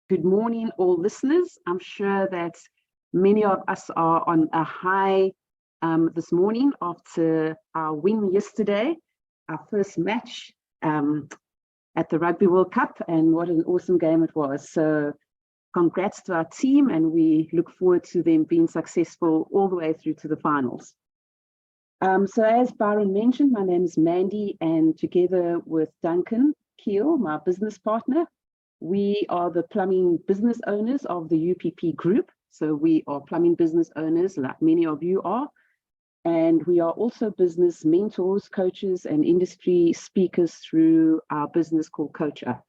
Good morning, all listeners. I'm sure that many of us are on a high this morning after our win yesterday, our first match at the Rugby World Cup, and what an awesome game it was. So congrats to our team, and we look forward to them being successful all the way through to the finals. So as Byron mentioned, my name is Mandy, and together with Duncan Keel, my business partner, we are the plumbing business owners of the UPP group. So we are plumbing business owners like many of you are. And we are also business mentors, coaches, and industry speakers through our business called Coacher.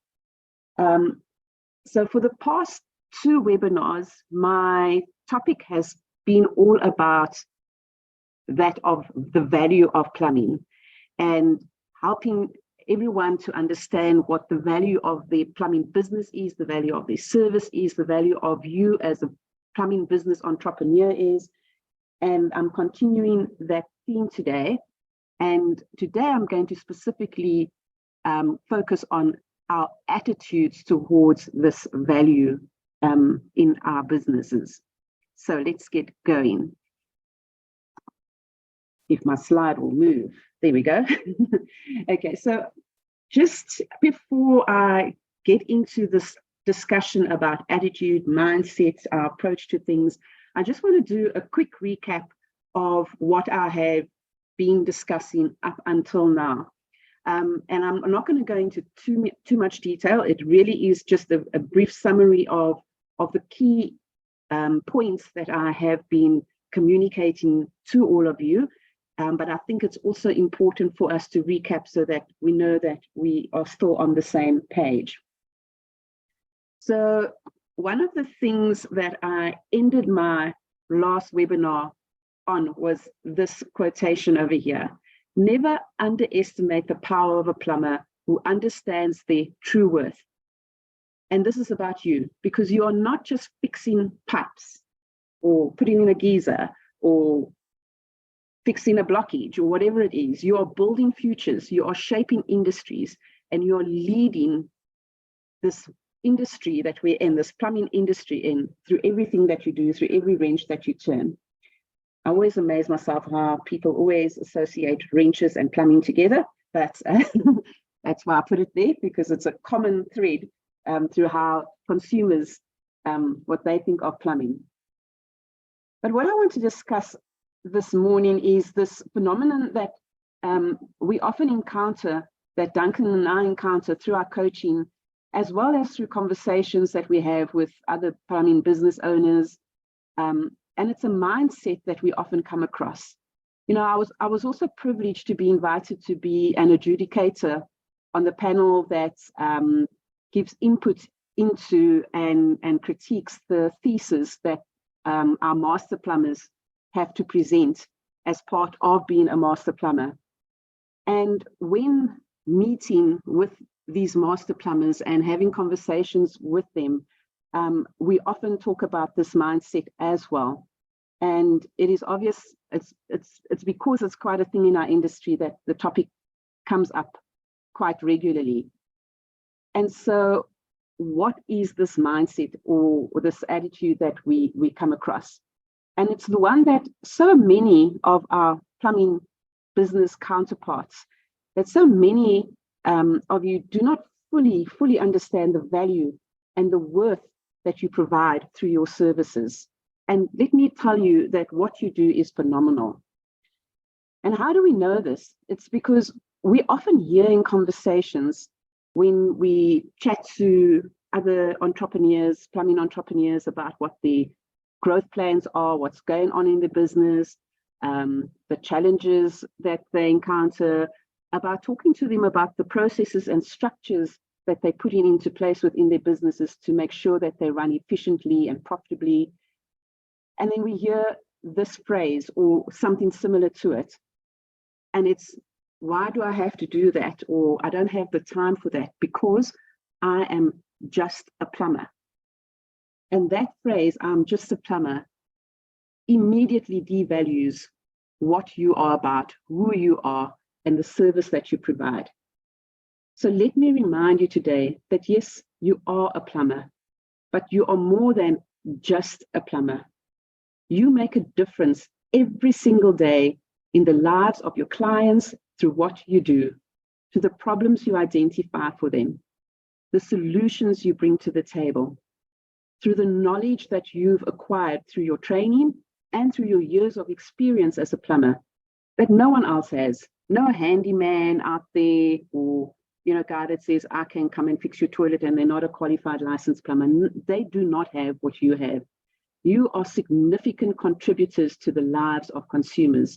So for the past two webinars, my topic has been all about that of the value of plumbing and helping everyone to understand what the value of their plumbing business is, the value of their service is, the value of you as a plumbing business entrepreneur is. And I'm continuing that theme today. And today I'm going to specifically focus on our attitudes towards this value in our businesses. So let's get going. If my slide will move. There we go. Okay, so just before I get into this discussion about attitude, mindset, our approach to things, I just want to do a quick recap of what I have been discussing up until now. And I'm not going to go into too much detail. It really is just a brief summary of the key points that I have been communicating to all of you. But I think it's also important for us to recap so that we know that we are still on the same page. So one of the things that I ended my last webinar on was this quotation over here. Never underestimate the power of a plumber who understands their true worth. And this is about you, because you are not just fixing pipes or putting in a geyser or fixing a blockage or whatever it is. You are building futures, you are shaping industries, and you are leading this industry that we're in, this plumbing industry through everything that you do, through every wrench that you turn. I always amaze myself how people always associate wrenches and plumbing together, but that's why I put it there, because it's a common thread through how consumers, what they think of plumbing. But what I want to discuss this morning is this phenomenon that we often encounter, that Duncan and I encounter through our coaching, as well as through conversations that we have with other plumbing business owners. And it's a mindset that we often come across. You know, I was also privileged to be invited to be an adjudicator on the panel that gives input into and critiques the thesis that our master plumbers have to present as part of being a master plumber. And when meeting with these master plumbers and having conversations with them, we often talk about this mindset as well. And it is obvious, it's because it's quite a thing in our industry that the topic comes up quite regularly. And so what is this mindset or this attitude that we come across? And it's the one that so many of our plumbing business counterparts, that so many of you do not fully understand the value and the worth that you provide through your services. And let me tell you that what you do is phenomenal. And how do we know this? It's because we often hear in conversations when we chat to other entrepreneurs, plumbing entrepreneurs, about what the growth plans are, what's going on in the business, the challenges that they encounter, about talking to them about the processes and structures that they're putting into place within their businesses to make sure that they run efficiently and profitably. And then we hear this phrase or something similar to it. And it's, why do I have to do that? Or I don't have the time for that because I am just a plumber. And that phrase, I'm just a plumber, immediately devalues what you are about, who you are, and the service that you provide. So let me remind you today that yes, you are a plumber, but you are more than just a plumber. You make a difference every single day in the lives of your clients through what you do, to the problems you identify for them, the solutions you bring to the table, through the knowledge that you've acquired through your training and through your years of experience as a plumber that no one else has. No handyman out there, or guy that says, I can come and fix your toilet, and they're not a qualified licensed plumber. They do not have what you have. You are significant contributors to the lives of consumers.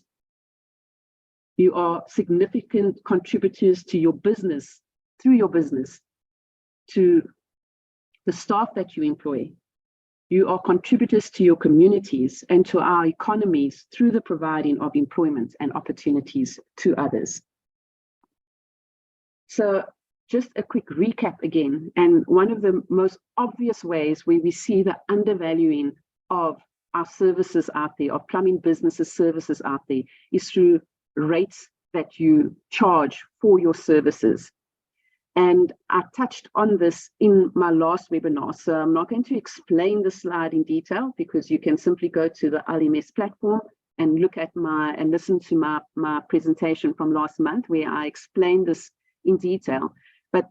You are significant contributors to your business, through your business, to the staff that you employ. You are contributors to your communities and to our economies through the providing of employment and opportunities to others. So just a quick recap again, and one of the most obvious ways where we see the undervaluing of our services out there, of plumbing businesses' services out there, is through rates that you charge for your services. And I touched on this in my last webinar, so I'm not going to explain the slide in detail, because you can simply go to the LMS platform and look at and listen to my presentation from last month, where I explained this in detail. But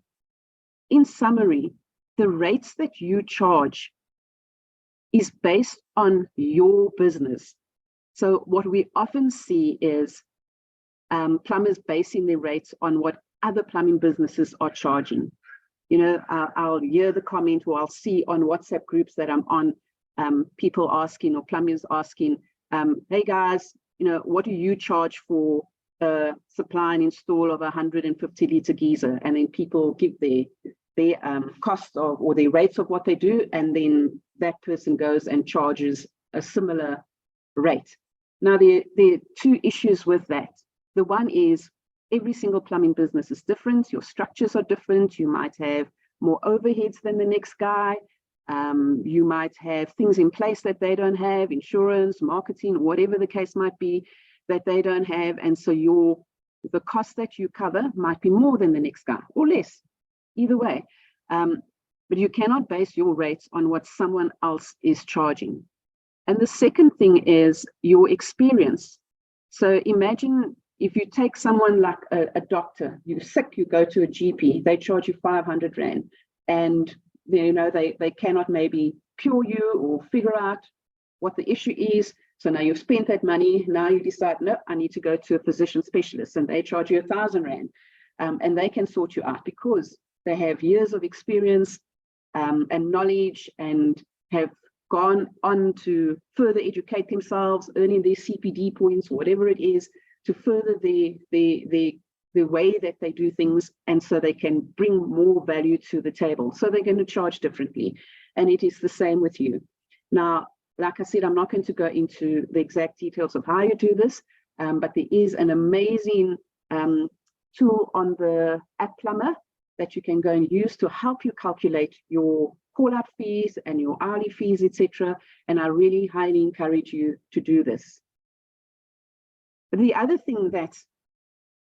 in summary, the rates that you charge is based on your business. So what we often see is plumbers basing their rates on what other plumbing businesses are charging. I'll hear the comment, or I'll see on WhatsApp groups that I'm on, people asking, or plumbers asking, hey guys, what do you charge for a supply and install of a 150-litre geyser? And then people give their cost of, or their rates of what they do, and then that person goes and charges a similar rate. Now, there are two issues with that. The one is, every single plumbing business is different. Your structures are different. You might have more overheads than the next guy. You might have things in place that they don't have, insurance, marketing, whatever the case might be, that they don't have. And so the cost that you cover might be more than the next guy, or less, either way. But you cannot base your rates on what someone else is charging. And the second thing is your experience. So imagine if you take someone like a doctor, you're sick, you go to a GP, they charge you 500 Rand, and they cannot maybe cure you or figure out what the issue is. So now you've spent that money, now you decide, no, I need to go to a physician specialist, and they charge you 1,000 Rand, and they can sort you out because they have years of experience and knowledge, and have gone on to further educate themselves, earning their CPD points, or whatever it is, to further the way that they do things, and so they can bring more value to the table. So they're going to charge differently, and it is the same with you. Now, like I said, I'm not going to go into the exact details of how you do this, but there is an amazing tool on the app Plumber that you can go and use to help you calculate your call-out fees and your hourly fees, etc. And I really highly encourage you to do this. But the other thing that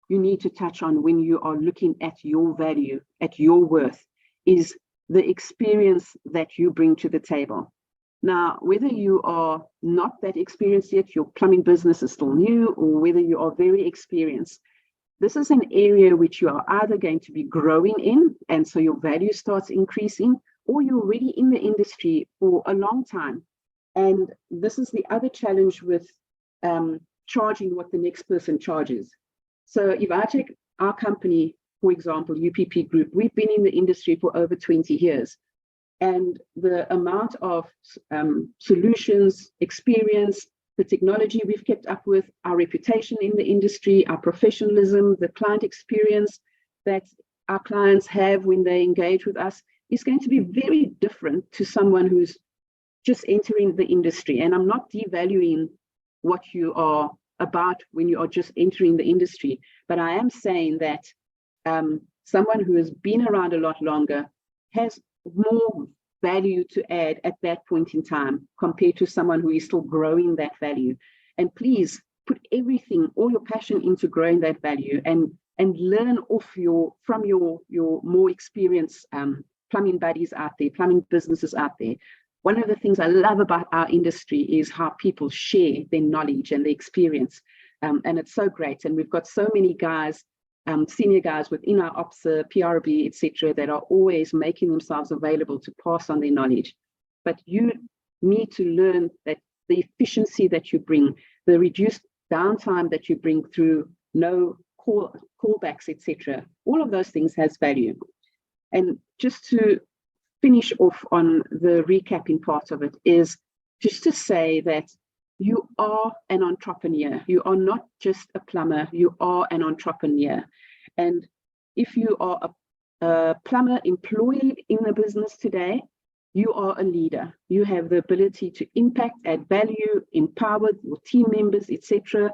you need to touch on when you are looking at your value, at your worth, is the experience that you bring to the table. Now, whether you are not that experienced yet, your plumbing business is still new, or whether you are very experienced, this is an area which you are either going to be growing in, and so your value starts increasing, or you're already in the industry for a long time. And this is the other challenge with charging what the next person charges. So if I take our company, for example, UPP Group, we've been in the industry for over 20 years. And the amount of solutions, experience, the technology we've kept up with, our reputation in the industry, our professionalism, the client experience that our clients have when they engage with us is going to be very different to someone who's just entering the industry. And I'm not devaluing what you are about when you are just entering the industry, but I am saying that someone who has been around a lot longer has more value to add at that point in time compared to someone who is still growing that value. And please put everything, all your passion into growing that value, and learn from your more experienced plumbing buddies out there, plumbing businesses out there. One of the things I love about our industry is how people share their knowledge and their experience. And it's so great. And we've got so many guys, senior guys within our OPSA, PRB, etc., that are always making themselves available to pass on their knowledge. But you need to learn that the efficiency that you bring, the reduced downtime that you bring through no callbacks, etc., all of those things has value. And just to finish off on the recapping part of it is just to say that you are an entrepreneur. You are not just a plumber, you are an entrepreneur. And if you are a plumber employed in the business today, you are a leader. You have the ability to impact, add value, empower your team members, etc.,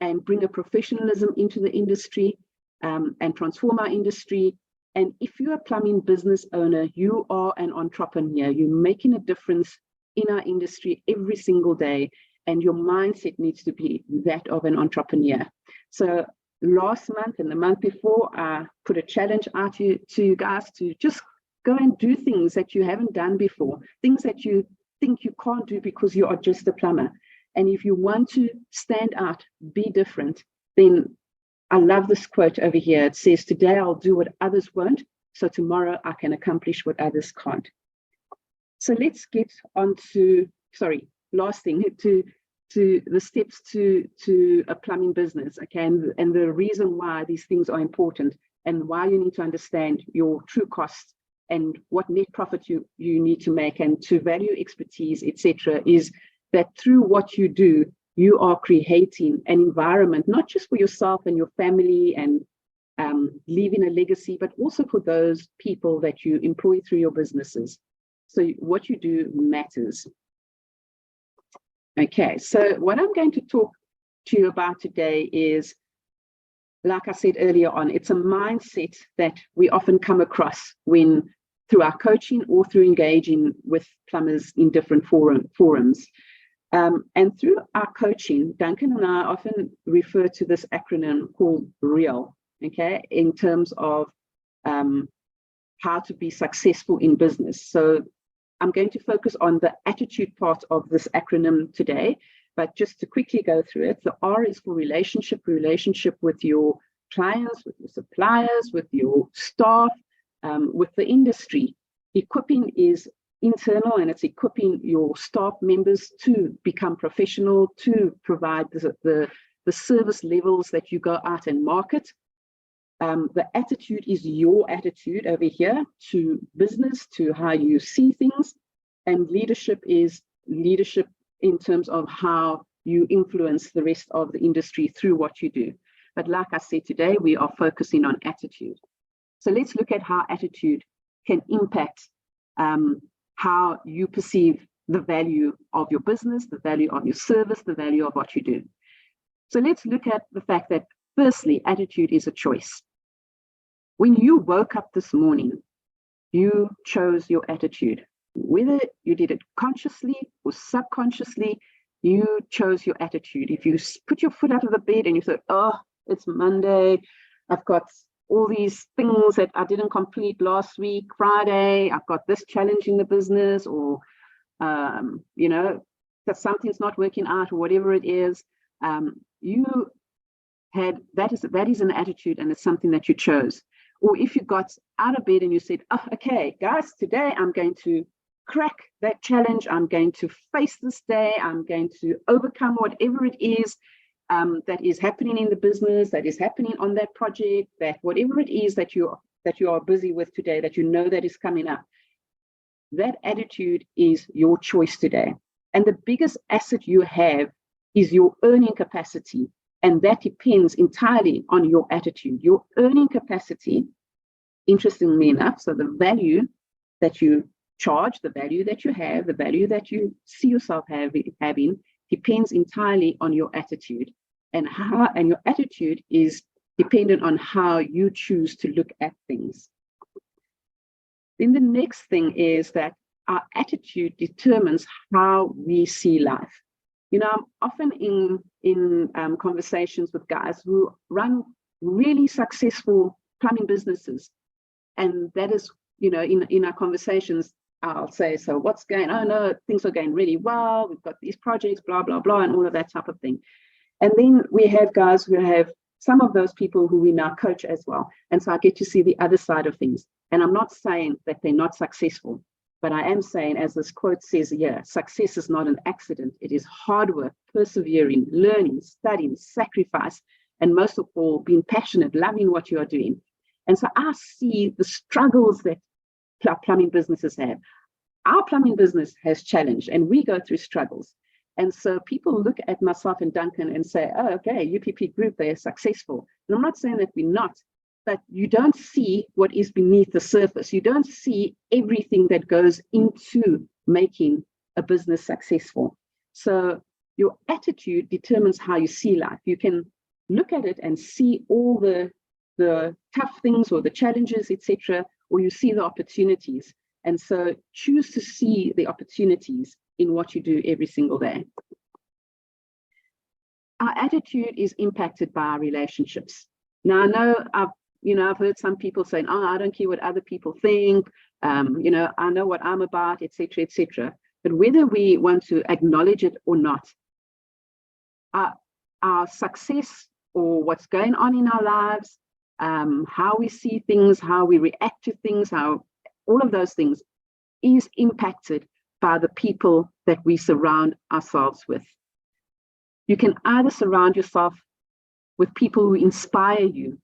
and bring a professionalism into the industry and transform our industry. And if you're a plumbing business owner, you are an entrepreneur. You're making a difference in our industry every single day, and your mindset needs to be that of an entrepreneur. So last month and the month before, I put a challenge out to you guys to just go and do things that you haven't done before, things that you think you can't do because you are just a plumber. And if you want to stand out, be different, then I love this quote over here. It says, today I'll do what others won't, so tomorrow I can accomplish what others can't. So let's get on to, last thing, to the steps to a plumbing business, okay, and the reason why these things are important and why you need to understand your true costs and what net profit you need to make and to value expertise, etc., is that through what you do, you are creating an environment, not just for yourself and your family and leaving a legacy, but also for those people that you employ through your businesses. So what you do matters. Okay, so what I'm going to talk to you about today is, like I said earlier on, it's a mindset that we often come across when through our coaching or through engaging with plumbers in different forums. And through our coaching, Duncan and I often refer to this acronym called REAL, okay, in terms of how to be successful in business. So I'm going to focus on the attitude part of this acronym today, but just to quickly go through it, the R is for relationship with your clients, with your suppliers, with your staff, with the industry. Equipping is internal, and it's equipping your staff members to become professional, to provide the service levels that you go out and market. The attitude is your attitude over here to business, to how you see things. And leadership is leadership in terms of how you influence the rest of the industry through what you do. But like I said, today we are focusing on attitude. So let's look at how attitude can impact how you perceive the value of your business, the value of your service, the value of what you do. So let's look at the fact that, firstly, attitude is a choice. When you woke up this morning, you chose your attitude. Whether you did it consciously or subconsciously, you chose your attitude. If you put your foot out of the bed and you thought, oh, it's Monday, I've got all these things that I didn't complete last week, Friday, I've got this challenge in the business, or, you know, that something's not working out or whatever it is, you had, that is an attitude, and it's something that you chose. Or if you got out of bed and you said, oh, okay, guys, today I'm going to crack that challenge, I'm going to face this day, I'm going to overcome whatever it is that is happening in the business, that is happening on that project, that whatever it is that you are busy with today, that you know that is coming up. That attitude is your choice today. And the biggest asset you have is your earning capacity. And that depends entirely on your attitude. Your earning capacity, interestingly enough, so the value that you charge, the value that you have, the value that you see yourself having depends entirely on your attitude. And your attitude is dependent on how you choose to look at things. Then the next thing is that our attitude determines how we see life. You know, I'm often in conversations with guys who run really successful plumbing businesses, and that is in our conversations, I'll say, so what's going on? Oh, no, things are going really well. We've got these projects, blah, blah, blah, and all of that type of thing. And then we have guys who have some of those people who we now coach as well. And so I get to see the other side of things. And I'm not saying that they're not successful, but I am saying, as this quote says here, success is not an accident. It is hard work, persevering, learning, studying, sacrifice, and most of all, being passionate, loving what you are doing. And so I see the struggles that plumbing businesses have. Our plumbing business has challenged, and we go through struggles. And so people look at myself and Duncan and say, oh, okay, UPP Group, they're successful. And I'm not saying that we're not, but you don't see what is beneath the surface. You don't see everything that goes into making a business successful. So your attitude determines how you see life. You can look at it and see all the tough things or the challenges, etc., or you see the opportunities. And so choose to see the opportunities in what you do every single day. Our attitude is impacted by our relationships. Now, I know I've heard some people saying, oh, I don't care what other people think, I know what I'm about, etc., etc. But whether we want to acknowledge it or not, our success or what's going on in our lives, how we see things, how we react to things, how all of those things is impacted by the people that we surround ourselves with. You can either surround yourself with people who inspire you,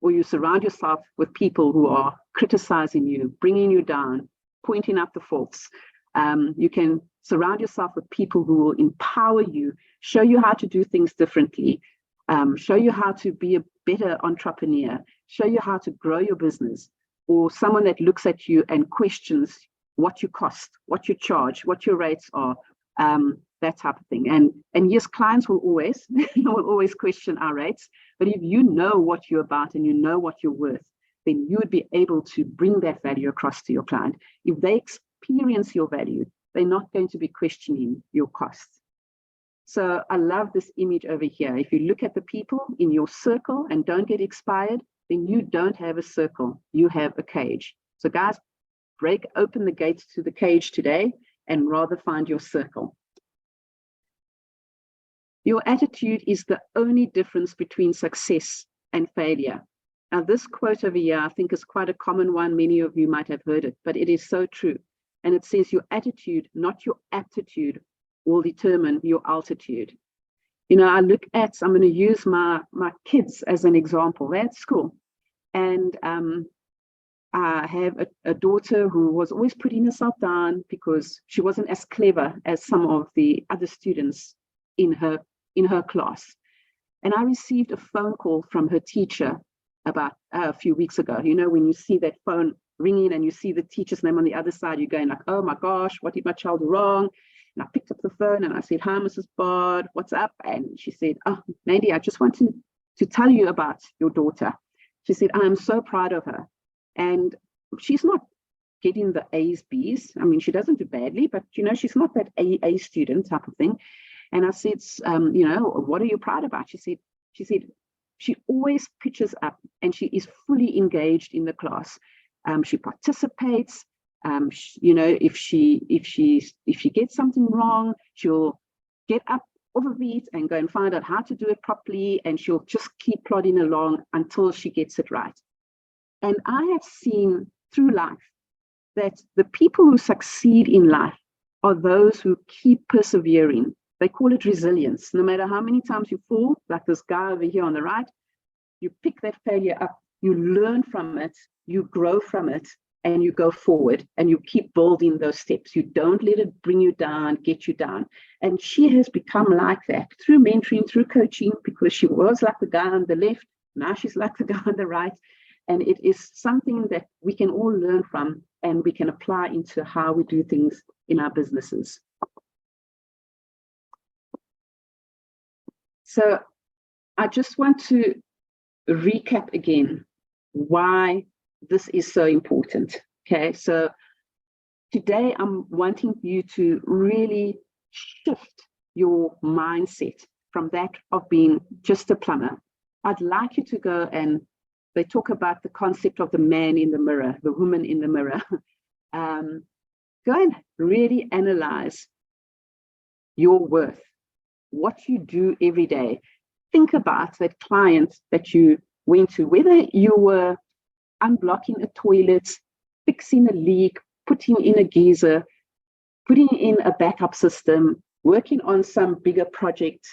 or you surround yourself with people who are criticizing you, bringing you down, pointing out the faults. You can surround yourself with people who will empower you, show you how to do things differently, show you how to be a better entrepreneur, show you how to grow your business, or someone that looks at you and questions what you cost, what you charge, what your rates are, that type of thing. And yes, clients will always question our rates, but if you know what you're about and you know what you're worth, then you would be able to bring that value across to your client. If they experience your value, they're not going to be questioning your costs. So I love this image over here. If you look at the people in your circle and don't get expired, then you don't have a circle, you have a cage. So guys, break open the gates to the cage today and rather find your circle. Your attitude is the only difference between success and failure. Now, this quote over here, I think, is quite a common one. Many of you might have heard it, but it is so true. And it says your attitude, not your aptitude, will determine your altitude. I'm going to use my kids as an example. They're at school. And I have a daughter who was always putting herself down because she wasn't as clever as some of the other students in her class. And I received a phone call from her teacher about a few weeks ago. When you see that phone ringing and you see the teacher's name on the other side, you're going like, oh my gosh, what did my child do wrong? And I picked up the phone and I said, hi, Mrs. Bard, what's up? And she said, oh, Mandy, I just want to tell you about your daughter. She said, I'm so proud of her. And she's not getting the A's, B's. I mean, she doesn't do badly, but, she's not that A student type of thing. And I said, what are you proud about? She said, she always pitches up and she is fully engaged in the class. She participates. If she gets something wrong, she'll get up off of it and go and find out how to do it properly, and she'll just keep plodding along until she gets it right. And I have seen through life that the people who succeed in life are those who keep persevering. They call it resilience. No matter how many times you fall, like this guy over here on the right, you pick that failure up, you learn from it, you grow from it, and you go forward and you keep building those steps. You don't let it bring you down, get you down. And she has become like that through mentoring, through coaching, because she was like the guy on the left. Now she's like the guy on the right. And it is something that we can all learn from and we can apply into how we do things in our businesses. So I just want to recap again why this is so important. Okay, so today I'm wanting you to really shift your mindset from that of being just a plumber. I'd like you to go and they talk about the concept of the man in the mirror, the woman in the mirror. Go and really analyze your worth, what you do every day. Think about that client that you went to, whether you were unblocking a toilet, fixing a leak, putting in a geyser, putting in a backup system, working on some bigger project,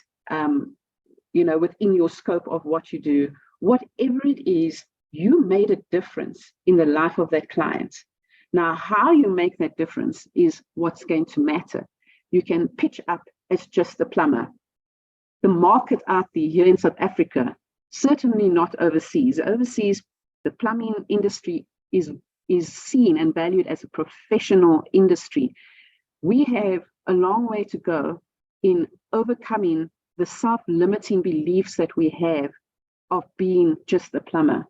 within your scope of what you do, whatever it is, you made a difference in the life of that client. Now, how you make that difference is what's going to matter. You can pitch up as just a plumber. The market out there here in South Africa, certainly not overseas. Overseas, the plumbing industry is seen and valued as a professional industry. We have a long way to go in overcoming the self-limiting beliefs that we have of being just a plumber.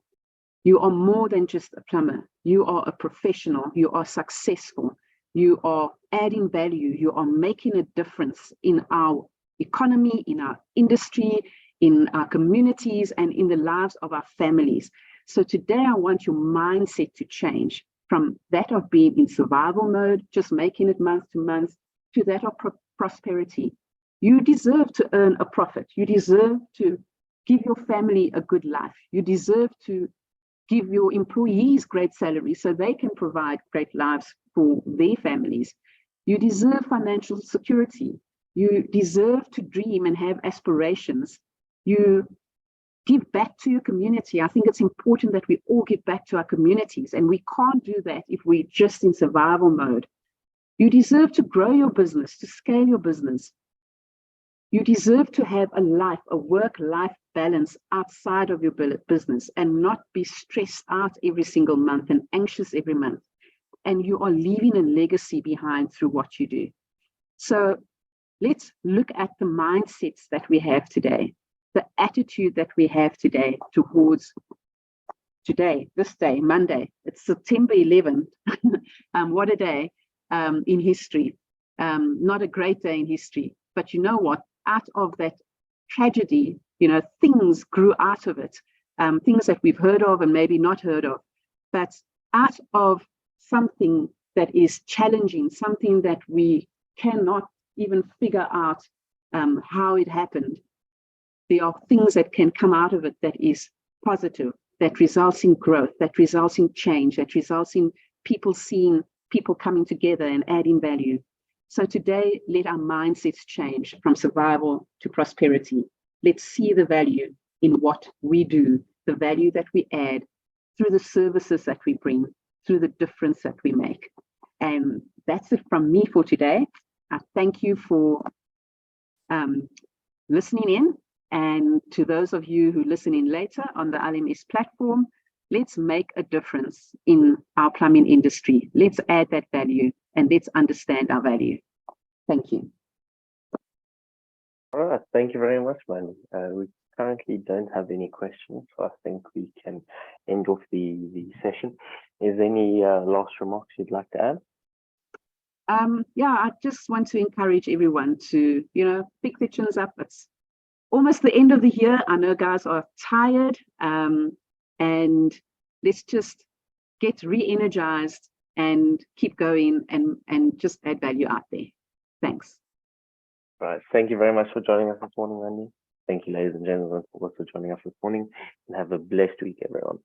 You are more than just a plumber. You are a professional. You are successful. You are adding value. You are making a difference in our economy, in our industry, in our communities, and in the lives of our families. So today I want your mindset to change from that of being in survival mode, just making it month to month, to that of prosperity. You deserve to earn a profit. You deserve to give your family a good life. You deserve to give your employees great salaries so they can provide great lives for their families. You deserve financial security. You deserve to dream and have aspirations. You give back to your community. I think it's important that we all give back to our communities, and we can't do that if we're just in survival mode. You deserve to grow your business, to scale your business. You deserve to have a life, a work-life balance outside of your business and not be stressed out every single month and anxious every month. And you are leaving a legacy behind through what you do. So let's look at the mindsets that we have today, the attitude that we have today towards today, this day, Monday. It's September 11th. What a day in history. Not a great day in history. But you know what? Out of that tragedy, things grew out of it, things that we've heard of and maybe not heard of. But out of something that is challenging, something that we cannot even figure out how it happened, there are things that can come out of it that is positive, that results in growth, that results in change, that results in people seeing people coming together and adding value. So today, let our mindsets change from survival to prosperity. Let's see the value in what we do, the value that we add through the services that we bring, through the difference that we make. And that's it from me for today. I thank you for listening in. And to those of you who listen in later on the LMS platform, let's make a difference in our plumbing industry. Let's add that value and let's understand our value. Thank you. All right, thank you very much, Mandy. We currently don't have any questions, so I think we can end off the session. Is there any last remarks you'd like to add? Yeah, I just want to encourage everyone to, pick their chins up. It's almost the end of the year. I know guys are tired, and let's just get re-energized and keep going and just add value out there. Thanks. Right. Thank you very much for joining us this morning, Mandy. Thank you, ladies and gentlemen, for also joining us this morning, and have a blessed week, everyone.